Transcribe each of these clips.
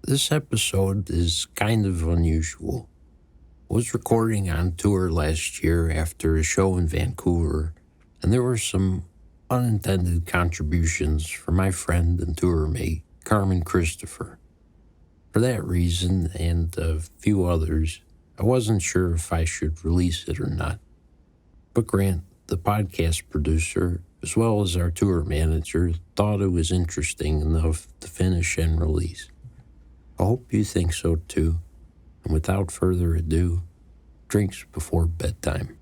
This episode is kind of unusual. I was recording on tour last year after a show in Vancouver, and there were some unintended contributions from my friend and tour mate, Carmen Christopher. For that reason, and a few others, I wasn't sure if I should release it or not. But Grant, the podcast producer, as well as our tour manager, thought it was interesting enough to finish and release. I hope you think so too. And without further ado, drinks before bedtime.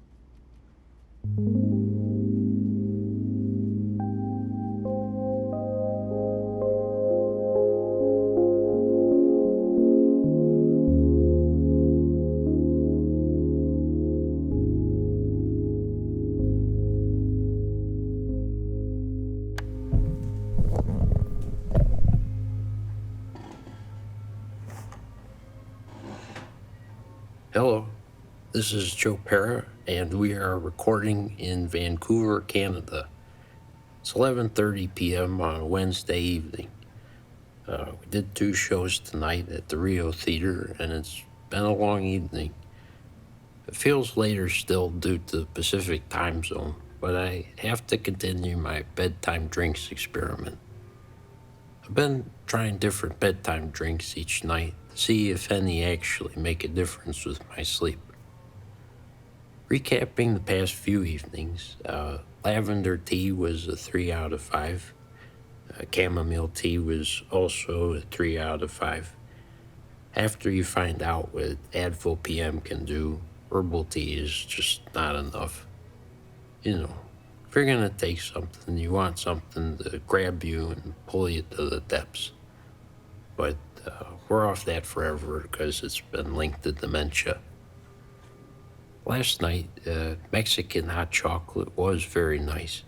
Hello, this is Joe Pera, and we are recording in Vancouver, Canada. It's 11:30 p.m. on a Wednesday evening. We did 2 shows tonight at the Rio Theater, and it's been a long evening. It feels later still due to the Pacific time zone, but I have to continue my bedtime drinks experiment. I've been trying different bedtime drinks each night to see if any actually make a difference with my sleep. Recapping the past few evenings, lavender tea was a 3 out of 5. Chamomile tea was also a 3 out of 5. After you find out what Advil PM can do, herbal tea is just not enough. You know, if you're gonna take something, you want something to grab you and pull you to the depths. But we're off that forever because it's been linked to dementia. Last night, Mexican hot chocolate was very nice.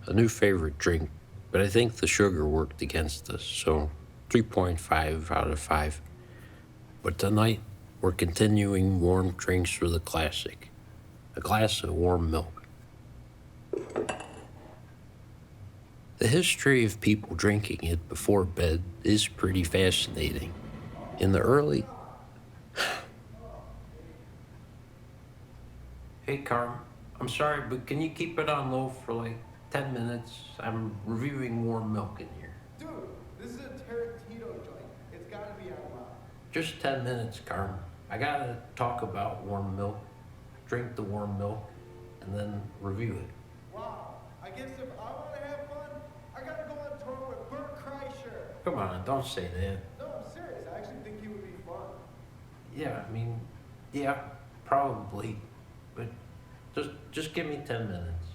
A new favorite drink, but I think the sugar worked against us, so 3.5 out of 5. But tonight, we're continuing warm drinks with a classic, a glass of warm milk. The history of people drinking it before bed is pretty fascinating. In the early... Hey, Carm, I'm sorry, but can you keep it on low for like 10 minutes? I'm reviewing warm milk in here. Dude, this is a Tarantino joint. It's gotta be out loud. Just 10 minutes, Carm. I gotta talk about warm milk, drink the warm milk, and then review it. Wow, I guess if I wanna have fun, I gotta go on tour with Bert Kreischer. Come on, don't say that. No, I'm serious. I actually think he would be fun. Yeah, probably. But just give me 10 minutes.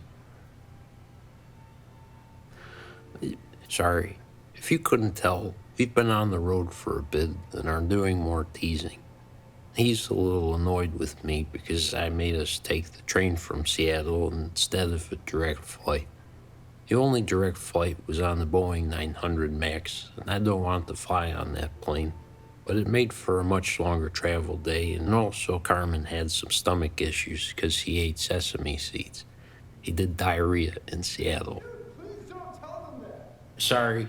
Sorry, if you couldn't tell, we've been on the road for a bit and are doing more teasing. He's a little annoyed with me because I made us take the train from Seattle instead of a direct flight. The only direct flight was on the Boeing 900 MAX, and I don't want to fly on that plane. But it made for a much longer travel day, and also Carmen had some stomach issues because he ate sesame seeds. He did diarrhea in Seattle. Dude, please don't tell them that. Sorry.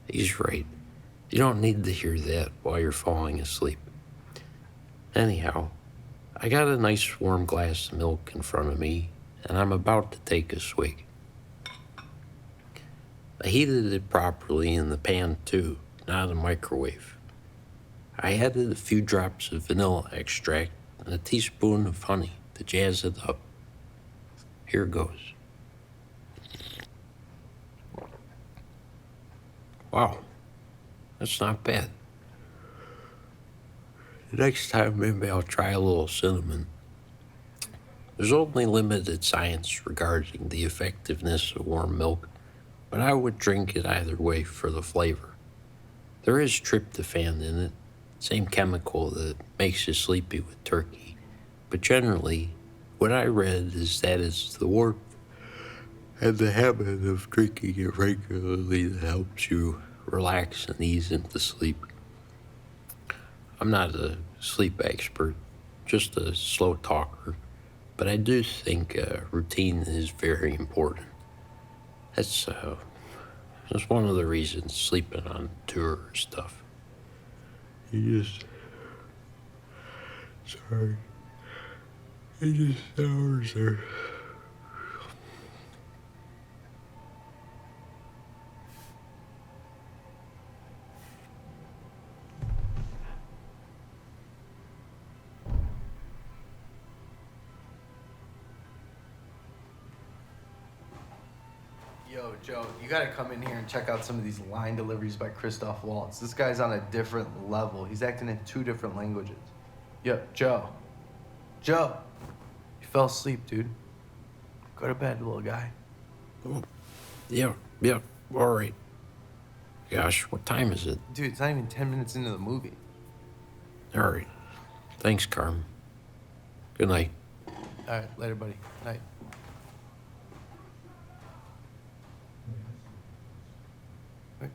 He's right. You don't need to hear that while you're falling asleep. Anyhow, I got a nice warm glass of milk in front of me, and I'm about to take a swig. I heated it properly in the pan too, not a microwave. I added a few drops of vanilla extract and a teaspoon of honey to jazz it up. Here goes. Wow, that's not bad. Next time maybe I'll try a little cinnamon. There's only limited science regarding the effectiveness of warm milk, but I would drink it either way for the flavor. There is tryptophan in it, same chemical that makes you sleepy with turkey, but generally, what I read is that it's the warmth and the habit of drinking it regularly that helps you relax and ease into sleep. I'm not a sleep expert, just a slow talker, but I do think routine is very important. That's one of the reasons sleeping on tour is tough. You just... Sorry. It just sours there. Yo, Joe, you gotta come in here and check out some of these line deliveries by Christoph Waltz. This guy's on a different level. He's acting in 2 different languages. Yo, Joe. Joe. You fell asleep, dude. Go to bed, little guy. Oh, yeah, all right. Gosh, what time is it? Dude, it's not even 10 minutes into the movie. All right. Thanks, Carmen. Good night. All right, later, buddy. Night. Wait.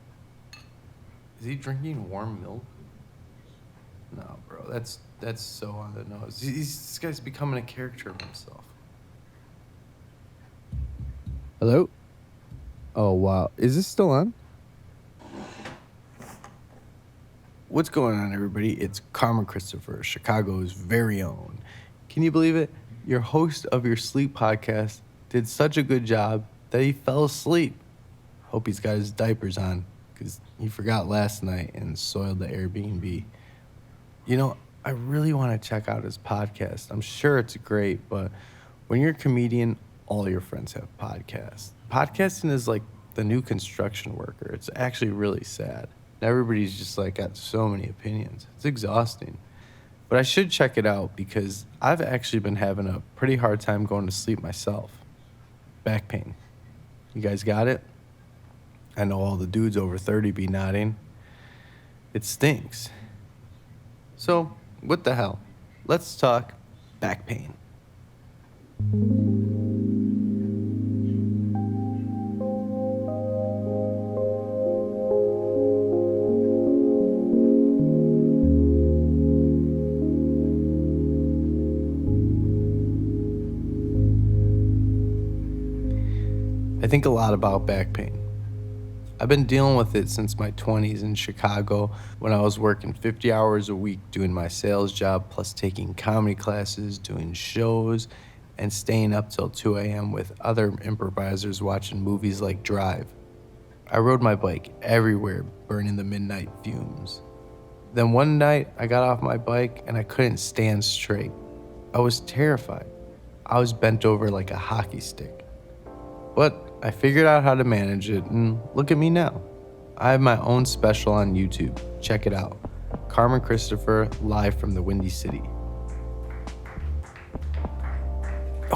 Is he drinking warm milk? No, bro, that's so on the nose. This guy's becoming a character of himself. Hello? Oh, wow. Is this still on? What's going on, everybody? It's Carmen Christopher, Chicago's very own. Can you believe it? Your host of your sleep podcast did such a good job that he fell asleep. Hope he's got his diapers on, because he forgot last night and soiled the Airbnb. You know, I really want to check out his podcast. I'm sure it's great, but when you're a comedian, all your friends have podcasts. Podcasting is like the new construction worker. It's actually really sad. Everybody's just like got so many opinions. It's exhausting. But I should check it out because I've actually been having a pretty hard time going to sleep myself. Back pain. You guys got it? I know all the dudes over 30 be nodding. It stinks. So, what the hell? Let's talk back pain. I think a lot about back pain. I've been dealing with it since my 20s in Chicago when I was working 50 hours a week doing my sales job, plus taking comedy classes, doing shows, and staying up till 2 a.m. with other improvisers watching movies like Drive. I rode my bike everywhere, burning the midnight fumes. Then one night, I got off my bike and I couldn't stand straight. I was terrified. I was bent over like a hockey stick. But I figured out how to manage it, and look at me now. I have my own special on YouTube. Check it out. Carmen Christopher, live from the Windy City.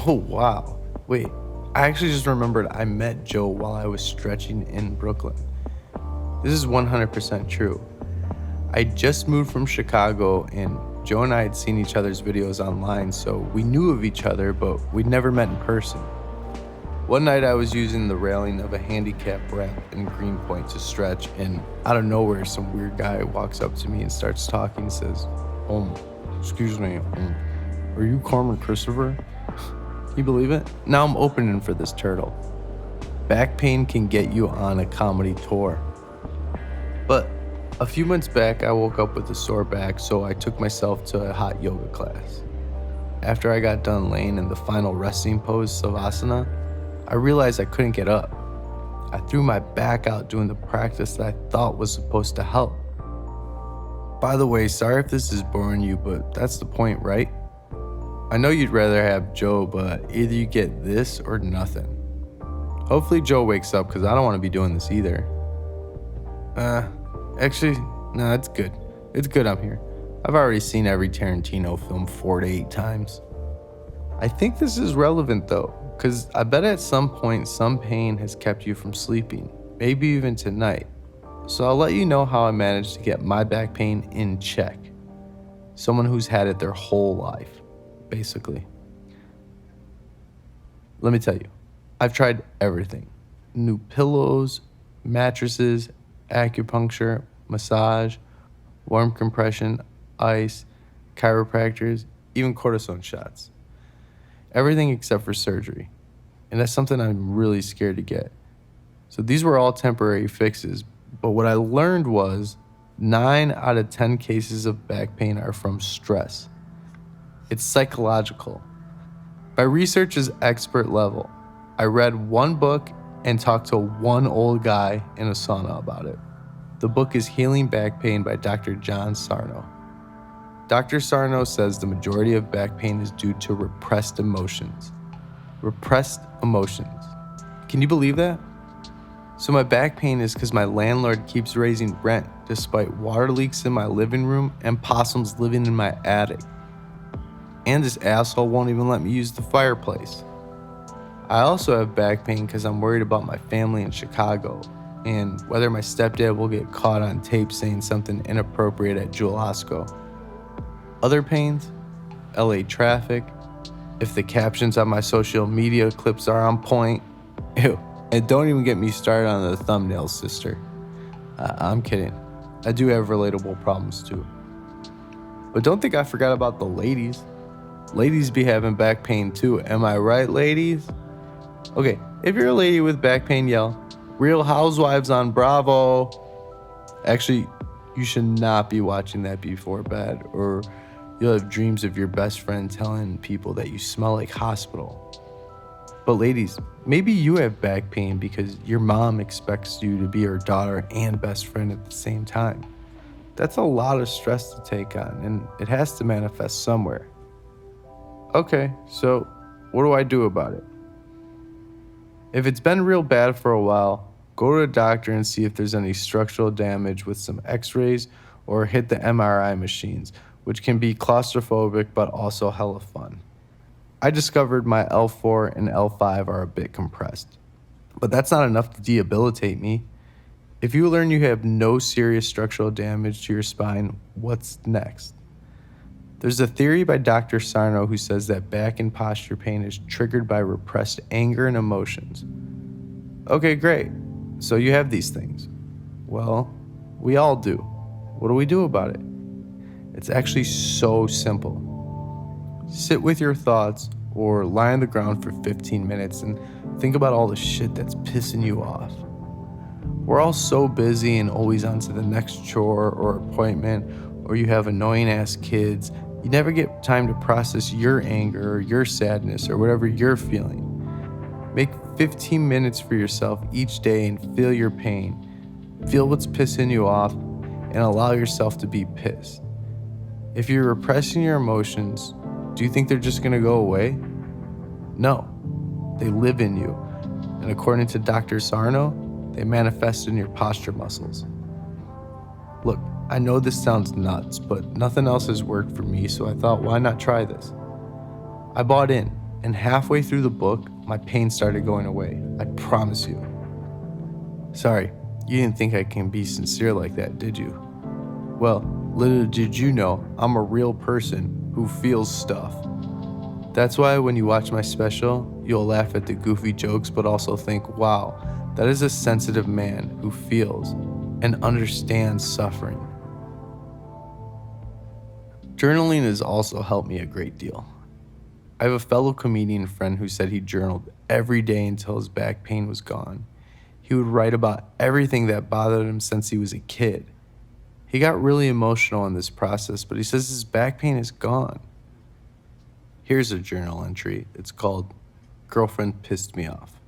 Oh, wow. Wait, I actually just remembered I met Joe while I was stretching in Brooklyn. This is 100% true. I just moved from Chicago, and Joe and I had seen each other's videos online, so we knew of each other, but we'd never met in person. One night I was using the railing of a handicap ramp in Greenpoint to stretch, and out of nowhere, some weird guy walks up to me and starts talking and says, excuse me, are you Carmen Christopher? Can you believe it? Now I'm opening for this turtle. Back pain can get you on a comedy tour. But a few months back, I woke up with a sore back, so I took myself to a hot yoga class. After I got done laying in the final resting pose, Savasana, I realized I couldn't get up. I threw my back out doing the practice that I thought was supposed to help. By the way, sorry if this is boring you, but that's the point, right? I know you'd rather have Joe, but either you get this or nothing. Hopefully Joe wakes up, because I don't want to be doing this either. Actually, no, it's good. It's good I'm here. I've already seen every Tarantino film 4 to 8 times. I think this is relevant though, because I bet at some point some pain has kept you from sleeping, maybe even tonight. So I'll let you know how I managed to get my back pain in check. Someone who's had it their whole life, basically. Let me tell you, I've tried everything. New pillows, mattresses, acupuncture, massage, warm compression, ice, chiropractors, even cortisone shots. Everything except for surgery. And that's something I'm really scared to get. So these were all temporary fixes, but what I learned was 9 out of 10 cases of back pain are from stress. It's psychological. My research is expert level. I read one book and talked to one old guy in a sauna about it. The book is Healing Back Pain by Dr. John Sarno. Dr. Sarno says the majority of back pain is due to repressed emotions. Repressed emotions. Can you believe that? So my back pain is because my landlord keeps raising rent despite water leaks in my living room and possums living in my attic. And this asshole won't even let me use the fireplace. I also have back pain because I'm worried about my family in Chicago and whether my stepdad will get caught on tape saying something inappropriate at Jewel Osco. Other pains? LA traffic, if the captions on my social media clips are on point. Ew, and don't even get me started on the thumbnails, sister. I'm kidding. I do have relatable problems too. But don't think I forgot about the ladies. Ladies be having back pain too, am I right, ladies? Okay, if you're a lady with back pain, yell, Real Housewives on Bravo. Actually, you should not be watching that before bed, or you'll have dreams of your best friend telling people that you smell like hospital. But ladies, maybe you have back pain because your mom expects you to be her daughter and best friend at the same time. That's a lot of stress to take on, and it has to manifest somewhere. Okay, so what do I do about it? If it's been real bad for a while, go to a doctor and see if there's any structural damage with some x-rays or hit the MRI machines, which can be claustrophobic but also hella fun. I discovered my L4 and L5 are a bit compressed, but that's not enough to debilitate me. If you learn you have no serious structural damage to your spine, what's next? There's a theory by Dr. Sarno who says that back and posture pain is triggered by repressed anger and emotions. Okay, great. So you have these things. Well, we all do. What do we do about it? It's actually so simple. Sit with your thoughts or lie on the ground for 15 minutes and think about all the shit that's pissing you off. We're all so busy and always on to the next chore or appointment, or you have annoying ass kids. You never get time to process your anger or your sadness or whatever you're feeling. Make 15 minutes for yourself each day and feel your pain. Feel what's pissing you off and allow yourself to be pissed. If you're repressing your emotions, do you think they're just gonna go away? No, they live in you. And according to Dr. Sarno, they manifest in your posture muscles. Look, I know this sounds nuts, but nothing else has worked for me, so I thought, why not try this? I bought in, and halfway through the book, my pain started going away. I promise you. Sorry, you didn't think I can be sincere like that, did you? Well, little did you know, I'm a real person who feels stuff. That's why when you watch my special, you'll laugh at the goofy jokes, but also think, wow, that is a sensitive man who feels and understands suffering. Journaling has also helped me a great deal. I have a fellow comedian friend who said he journaled every day until his back pain was gone. He would write about everything that bothered him since he was a kid. He got really emotional in this process, but he says his back pain is gone. Here's a journal entry. It's called Girlfriend Pissed Me Off.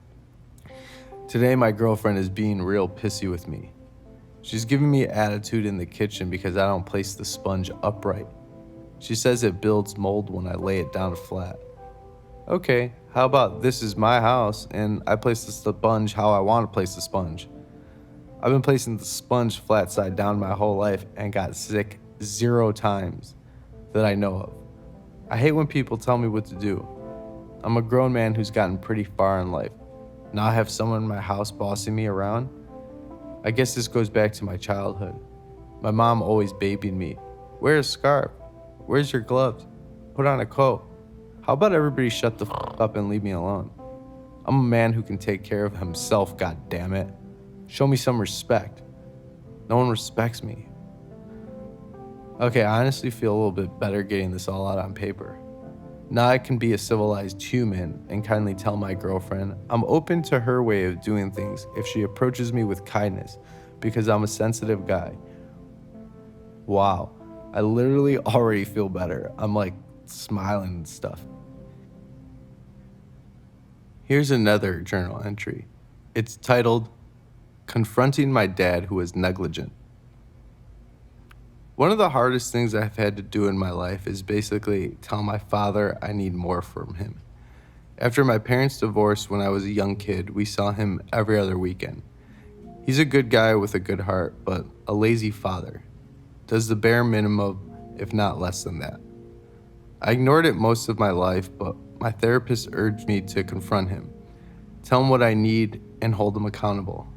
Today my girlfriend is being real pissy with me. She's giving me attitude in the kitchen because I don't place the sponge upright. She says it builds mold when I lay it down flat. Okay, how about this is my house and I place the sponge how I want to place the sponge. I've been placing the sponge flat side down my whole life and got sick 0 times that I know of. I hate when people tell me what to do. I'm a grown man who's gotten pretty far in life. Now I have someone in my house bossing me around. I guess this goes back to my childhood. My mom always babying me. Wear a scarf. Where's your gloves? Put on a coat. How about everybody shut the f up and leave me alone? I'm a man who can take care of himself, goddammit. Show me some respect. No one respects me. Okay, I honestly feel a little bit better getting this all out on paper. Now I can be a civilized human and kindly tell my girlfriend I'm open to her way of doing things if she approaches me with kindness because I'm a sensitive guy. Wow, I literally already feel better. I'm like smiling and stuff. Here's another journal entry. It's titled, Confronting My Dad Who Was Negligent. One of the hardest things I've had to do in my life is basically tell my father I need more from him. After my parents divorced when I was a young kid, we saw him every other weekend. He's a good guy with a good heart, but a lazy father. Does the bare minimum, if not less than that. I ignored it most of my life, but my therapist urged me to confront him, tell him what I need, and hold him accountable.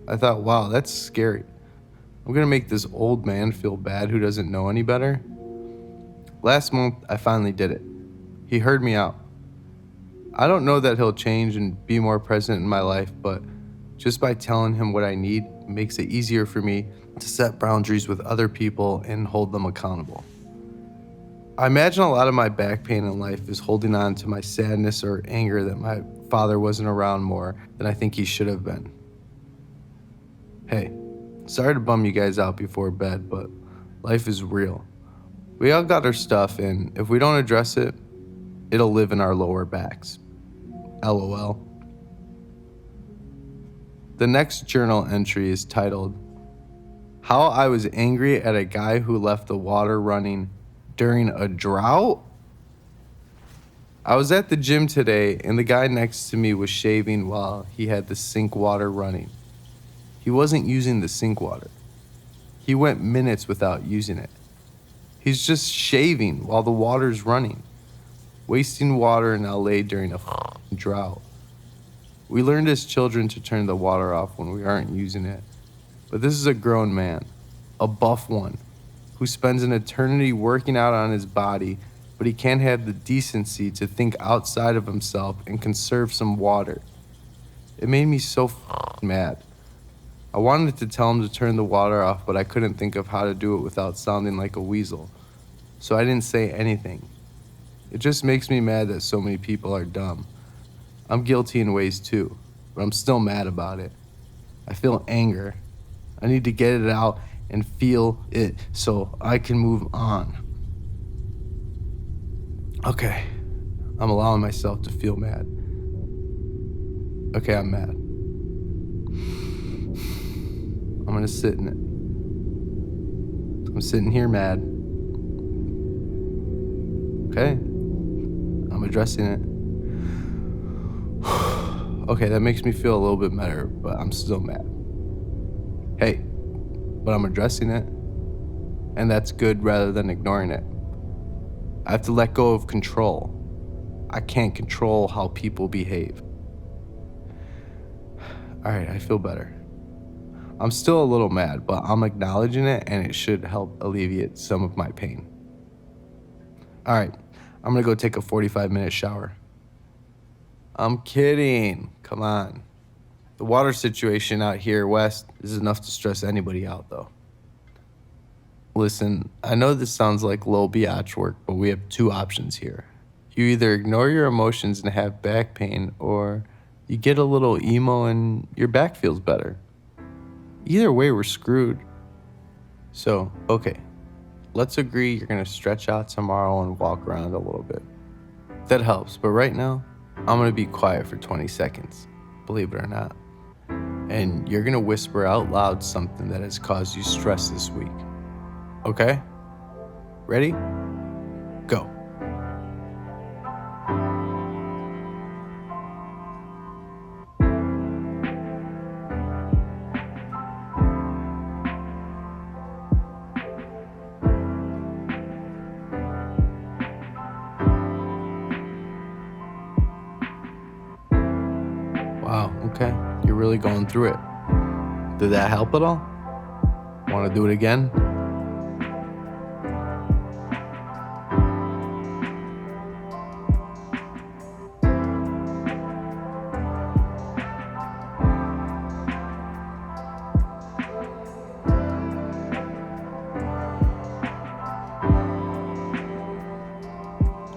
I thought, wow, that's scary. I'm gonna make this old man feel bad who doesn't know any better. Last month, I finally did it. He heard me out. I don't know that he'll change and be more present in my life, but just by telling him what I need makes it easier for me to set boundaries with other people and hold them accountable. I imagine a lot of my back pain in life is holding on to my sadness or anger that my father wasn't around more than I think he should have been. Hey, sorry to bum you guys out before bed, but life is real. We all got our stuff, and if we don't address it, it'll live in our lower backs. LOL. The next journal entry is titled, How I Was Angry at a Guy Who Left the Water Running During a Drought? I was at the gym today, and the guy next to me was shaving while he had the sink water running. He wasn't using the sink water. He went minutes without using it. He's just shaving while the water's running, wasting water in LA during a drought. We learned as children to turn the water off when we aren't using it. But this is a grown man, a buff one, who spends an eternity working out on his body, but he can't have the decency to think outside of himself and conserve some water. It made me so mad. I wanted to tell him to turn the water off, but I couldn't think of how to do it without sounding like a weasel. So I didn't say anything. It just makes me mad that so many people are dumb. I'm guilty in ways too, but I'm still mad about it. I feel anger. I need to get it out and feel it so I can move on. Okay, I'm allowing myself to feel mad. Okay, I'm mad. I'm gonna sit in it. I'm sitting here mad. Okay, I'm addressing it. Okay, that makes me feel a little bit better, but I'm still mad. Hey, but I'm addressing it, and that's good rather than ignoring it. I have to let go of control. I can't control how people behave. All right, I feel better. I'm still a little mad, but I'm acknowledging it, and it should help alleviate some of my pain. All right, I'm gonna go take a 45-minute shower. I'm kidding, come on. The water situation out here west is enough to stress anybody out though. Listen, I know this sounds like low biatch work, but we have two options here. You either ignore your emotions and have back pain, or you get a little emo and your back feels better. Either way, we're screwed. So, okay, let's agree you're gonna stretch out tomorrow and walk around a little bit. That helps, but right now, I'm gonna be quiet for 20 seconds, believe it or not. And you're gonna whisper out loud something that has caused you stress this week. Okay? Ready? Go. Wow, okay. You're really going through it. Did that help at all? Want to do it again?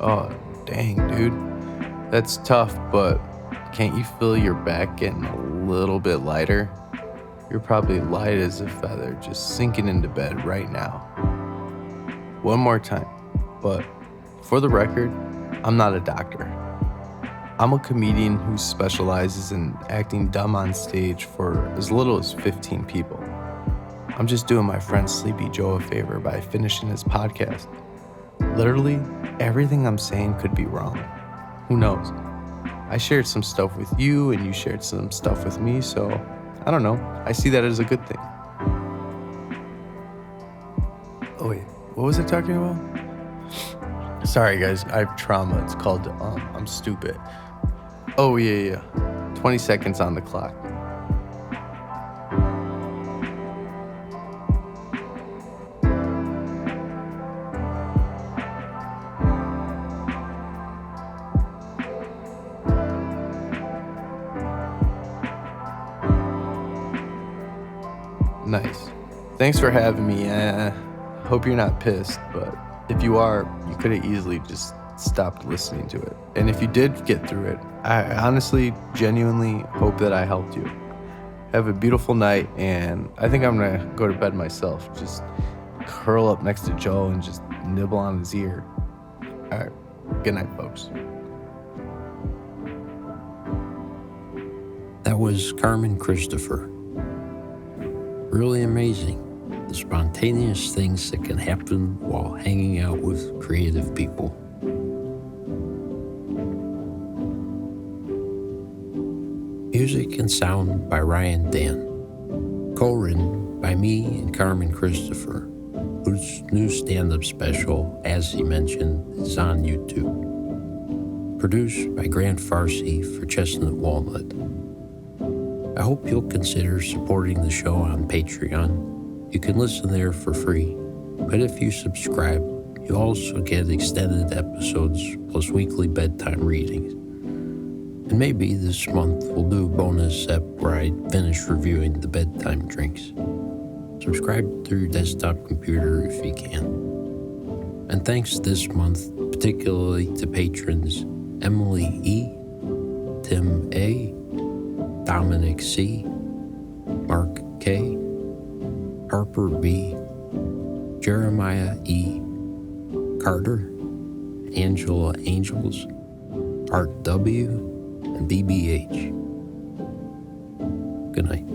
Oh, dang. That's tough, but can't you feel your back getting a little bit lighter? You're probably light as a feather, just sinking into bed right now. One more time, but for the record, I'm not a doctor. I'm a comedian who specializes in acting dumb on stage for as little as 15 people. I'm just doing my friend Sleepy Joe a favor by finishing his podcast. Literally, everything I'm saying could be wrong. Who knows? I shared some stuff with you and you shared some stuff with me, so I don't know. I see that as a good thing. Oh wait, what was I talking about? Sorry guys, I have trauma. It's called I'm stupid. Oh yeah. 20 seconds on the clock. Nice. Thanks for having me. Hope you're not pissed, but if you are, you could have easily just stopped listening to it. And if you did get through it, I honestly, genuinely hope that I helped you. Have a beautiful night, and I think I'm gonna go to bed myself. Just curl up next to Joe and just nibble on his ear. All right. Good night, folks. That was Carmen Christopher. Really amazing, the spontaneous things that can happen while hanging out with creative people. Music and sound by Ryan Dann. Co-written by me and Carmen Christopher, whose new stand-up special, as he mentioned, is on YouTube. Produced by Grant Farsi for Chestnut, Walnut. I hope you'll consider supporting the show on Patreon. You can listen there for free, but if you subscribe, you also get extended episodes plus weekly bedtime readings. And maybe this month we'll do a bonus ep where I finish reviewing the bedtime drinks. Subscribe through your desktop computer if you can. And thanks this month particularly to patrons Emily E., Tim A., Dominic C., Mark K., Harper B., Jeremiah E., Carter, Angela Angels, Art W., and DBH. Good night.